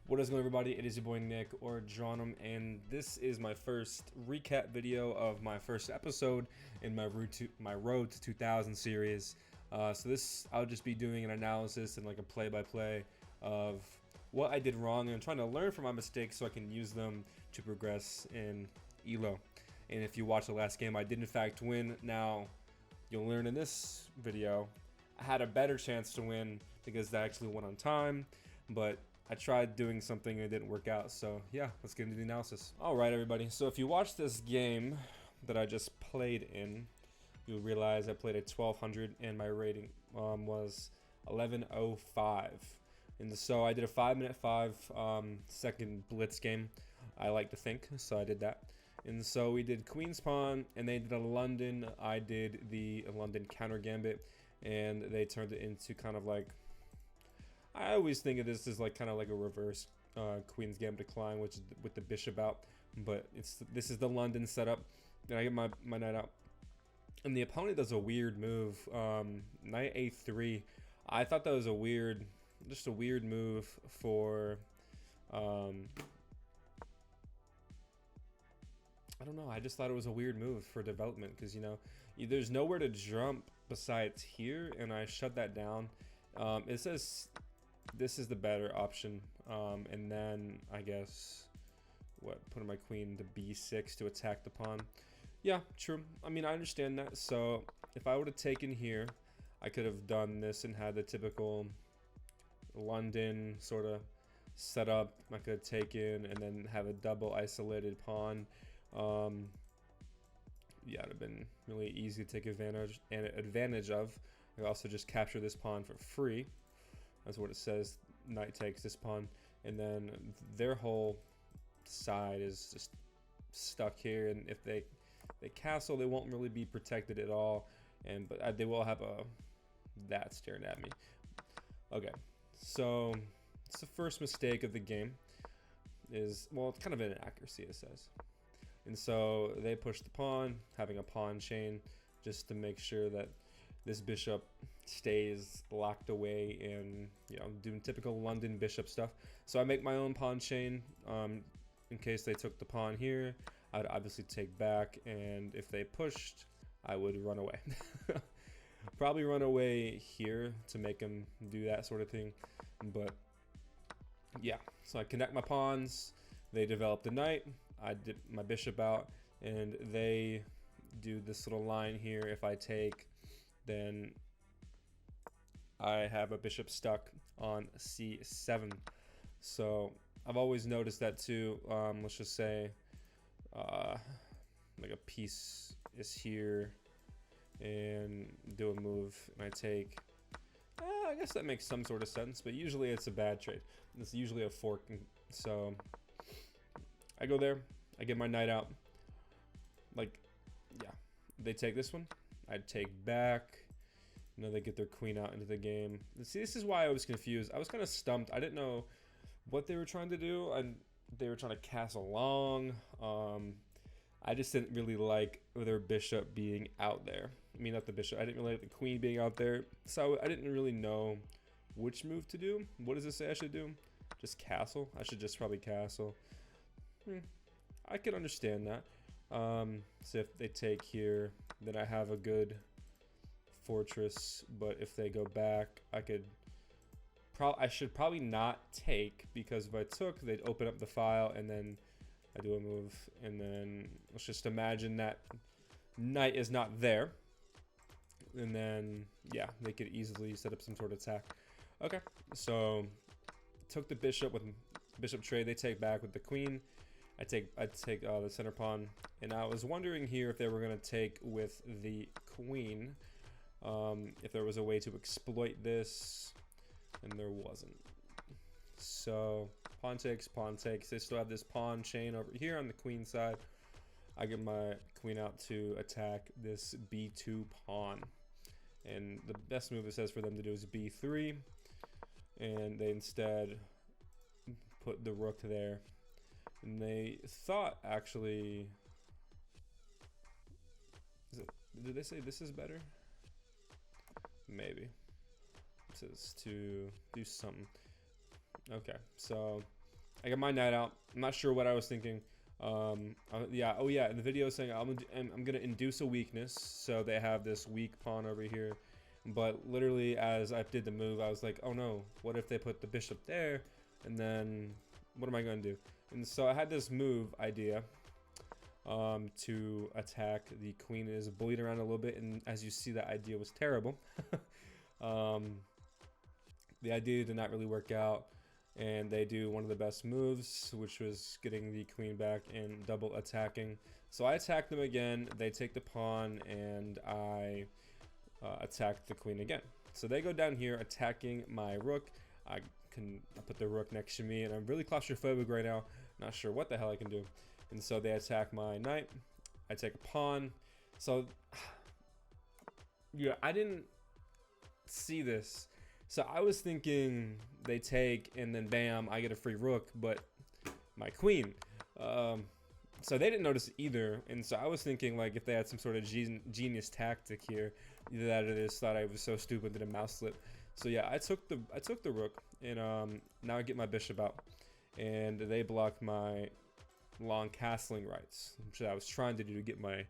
What is going on, everybody? It is your boy Nick, or Dronum, and this is my first recap video of my first episode in my Road to 2000 series. So this, I'll just be doing an analysis and like a play-by-play of what I did wrong, and I'm trying to learn from my mistakes so I can use them to progress in ELO. And if you watch the last game, I did in fact win. Now, you'll learn in this video, I had a better chance to win because I actually won on time, but I tried doing something and it didn't work out. So yeah, let's get into the analysis. All right, everybody. So if you watch this game that I just played in, you'll realize I played at 1200 and my rating was 1105. And so I did a 5-minute 5-second blitz game, I like to think, so I did that. And so we did Queen's Pawn, and they did a London. I did the London counter gambit, and they turned it into kind of like, I always think of this as like kind of like a reverse Queen's Gambit decline, which is with the bishop out, but this is the London setup. And I get my knight out, and the opponent does a weird move, knight a3. I thought that was just a weird move for I don't know. I just thought it was a weird move for development because, you know, there's nowhere to jump besides here, and I shut that down. It says this is the better option, and then I guess putting my queen to b6 to attack the pawn. Yeah, true. I mean, I understand that. So if I would have taken here, I could have done this and had the typical London sort of setup. I could have taken and then have a double isolated pawn. Yeah, it'd have been really easy to take advantage of. I could also just capture this pawn for free. That's what it says. Knight takes this pawn, and then their whole side is just stuck here. And if they castle, they won't really be protected at all. But they will have that staring at me. Okay, so it's the first mistake of the game. It's kind of an inaccuracy, it says. And so they push the pawn, having a pawn chain just to make sure that this bishop stays locked away and, you know, doing typical London bishop stuff. So I make my own pawn chain in case they took the pawn here. I'd obviously take back, and if they pushed, I would run away. Probably run away here to make them do that sort of thing. But yeah, so I connect my pawns. They develop the knight. I did my bishop out, and they do this little line here. If I take, then I have a bishop stuck on c7. So I've always noticed that too. Let's just say like a piece is here and do a move, and I take. I guess that makes some sort of sense, but usually it's a bad trade. It's usually a fork. So I go there, I get my knight out. Like, yeah, they take this one, I take back. You know, they get their queen out into the game. See, this is why I was confused. I was kind of stumped. I didn't know what they were trying to do, and they were trying to castle long. I just didn't really like their bishop being out there. I mean, not the bishop. I didn't really like the queen being out there. So I didn't really know which move to do. What does it say I should do? Just castle? I should just probably castle. I can understand that. So if they take here, then I have a good fortress. But if they go back, I should probably not take, because if I took, they'd open up the file, and then I do a move, and then let's just imagine that knight is not there, and then yeah, they could easily set up some sort of attack. Okay, so took the bishop with bishop trade. They take back with the queen. I take the center pawn, and I was wondering here if they were going to take with the queen, if there was a way to exploit this, and there wasn't. So pawn takes, pawn takes. They still have this pawn chain over here on the queen side. I get my queen out to attack this b2 pawn, and the best move it says for them to do is b3, and they instead put the rook there. And they thought, actually, did they say this is better? Maybe. It says to do something. Okay, so I got my knight out. I'm not sure what I was thinking. Yeah. Oh yeah. In the video saying I'm gonna induce a weakness. So they have this weak pawn over here. But literally, as I did the move, I was like, oh no, what if they put the bishop there? And then what am I gonna do? And so I had this move idea to attack the queen. It is bullied around a little bit, and as you see, that idea was terrible. The idea did not really work out, and they do one of the best moves, which was getting the queen back and double attacking. So I attacked them again. They take the pawn, and I attack the queen again. So they go down here attacking my rook. I put the rook next to me, and I'm really claustrophobic right now. Not sure what the hell I can do. And so they attack my knight. I take a pawn. So yeah, I didn't see this. So I was thinking they take, and then bam, I get a free rook, but my queen. So they didn't notice it either, and so I was thinking like if they had some sort of genius tactic here, either that or they just thought I was so stupid that a mouse slip. So yeah, I took the rook, and now I get my bishop out, and they block my long castling rights, which I was trying to do to get my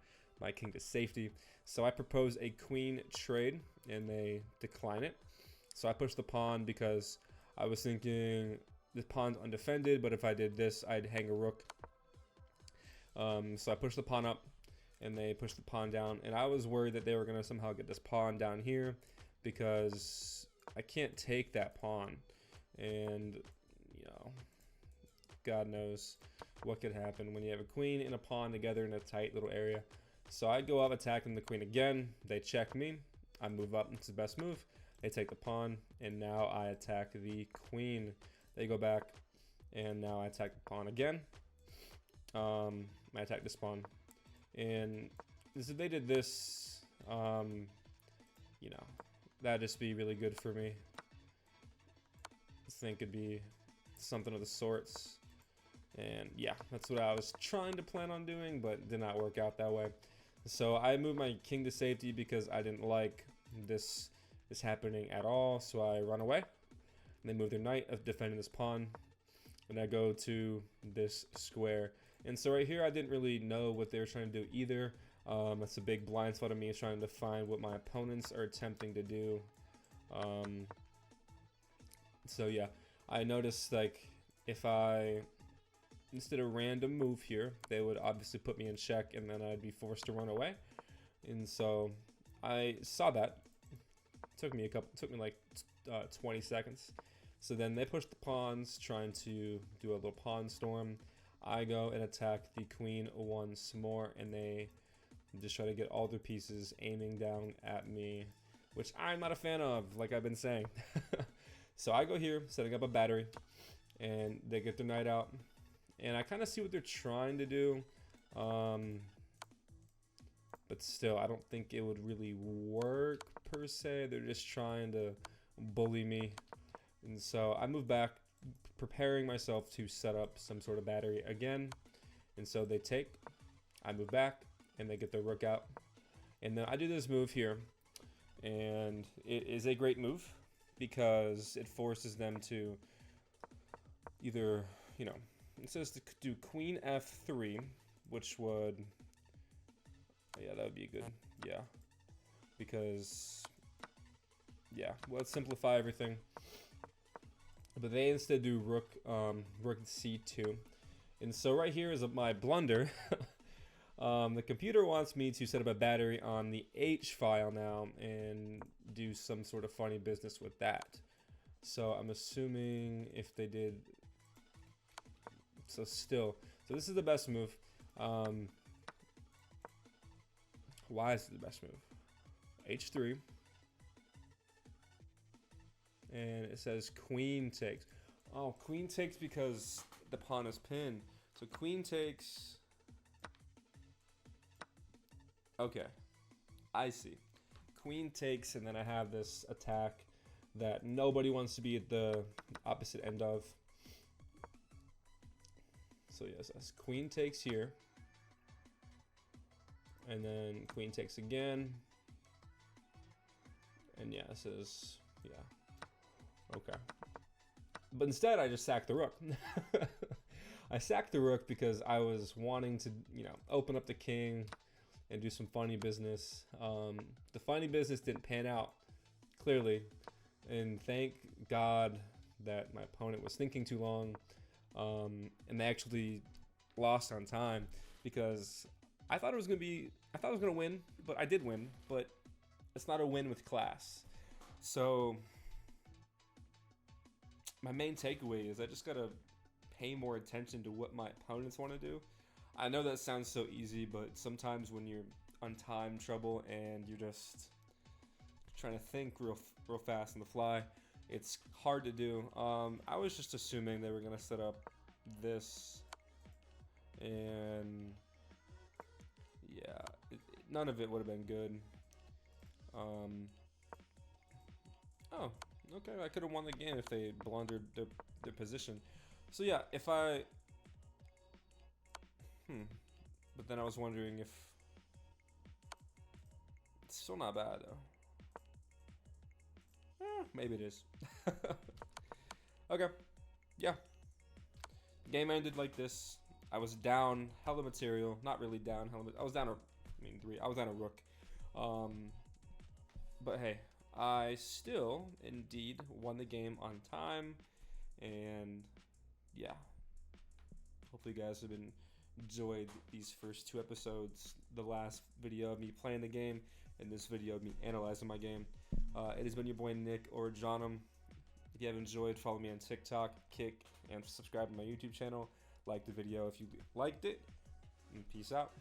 king to safety. So I propose a queen trade, and they decline it. So I push the pawn because I was thinking the pawn's undefended, but if I did this, I'd hang a rook. So I pushed the pawn up, and they pushed the pawn down, and I was worried that they were going to somehow get this pawn down here because I can't take that pawn, and you know, God knows what could happen when you have a queen and a pawn together in a tight little area. So I go up attacking the queen again. They check me. I move up. It's the best move. They take the pawn, and now I attack the queen. They go back, and now I attack the pawn again. I attack this pawn, and if they did this, you know, that'd just be really good for me. I think it'd be something of the sorts, and yeah, that's what I was trying to plan on doing, but did not work out that way. So I moved my king to safety because I didn't like this happening at all. So I run away. And they move their knight, defending this pawn, and I go to this square. And so right here, I didn't really know what they were trying to do either. That's a big blind spot of me, trying to find what my opponents are attempting to do. So yeah, I noticed like if I instead of random move here, they would obviously put me in check, and then I'd be forced to run away. And so I saw that. Took me like 20 seconds. So then they push the pawns, trying to do a little pawn storm. I go and attack the queen once more, and they just try to get all their pieces aiming down at me, which I'm not a fan of, like I've been saying. So I go here, setting up a battery, and they get their knight out, and I kind of see what they're trying to do, but still, I don't think it would really work per se. They're just trying to bully me, and so I move back, preparing myself to set up some sort of battery again. And so they take, I move back, and they get their rook out, and then I do this move here, and it is a great move because it forces them to either, you know, it says to do queen f3, which would, yeah, that would be good, yeah, because, yeah, well, let's simplify everything. But they instead do rook c2, and so right here is my blunder. The computer wants me to set up a battery on the H file now and do some sort of funny business with that. So I'm assuming if they did, so this is the best move. Why is it the best move? H3. And it says queen takes. Oh, queen takes because the pawn is pinned. So queen takes. Okay, I see. Queen takes, and then I have this attack that nobody wants to be at the opposite end of. So yes, that's queen takes here. And then queen takes again. And yeah, this is, yeah. Okay. But instead, I just sacked the rook. I sacked the rook because I was wanting to, open up the king and do some funny business. The funny business didn't pan out, clearly. And thank God that my opponent was thinking too long. And they actually lost on time, because I thought it was going to win, but I did win. But it's not a win with class. So my main takeaway is I just got to pay more attention to what my opponents want to do. I know that sounds so easy, but sometimes when you're on time trouble and you're just trying to think real fast on the fly, it's hard to do. I was just assuming they were going to set up this, and yeah, none of it would have been good. Oh, okay, I could have won the game if they blundered their position. So yeah, if I... But then I was wondering if... It's still not bad, though. Maybe it is. Okay, yeah. Game ended like this. I was down hella material. Not really down hella... I was down I was down a rook. But hey, I still, indeed, won the game on time. And yeah, hopefully you guys have enjoyed these first 2 episodes. The last video of me playing the game, and this video of me analyzing my game. It has been your boy Nick, or Johnum. If you have enjoyed, follow me on TikTok, Kick, and subscribe to my YouTube channel. Like the video if you liked it, and peace out.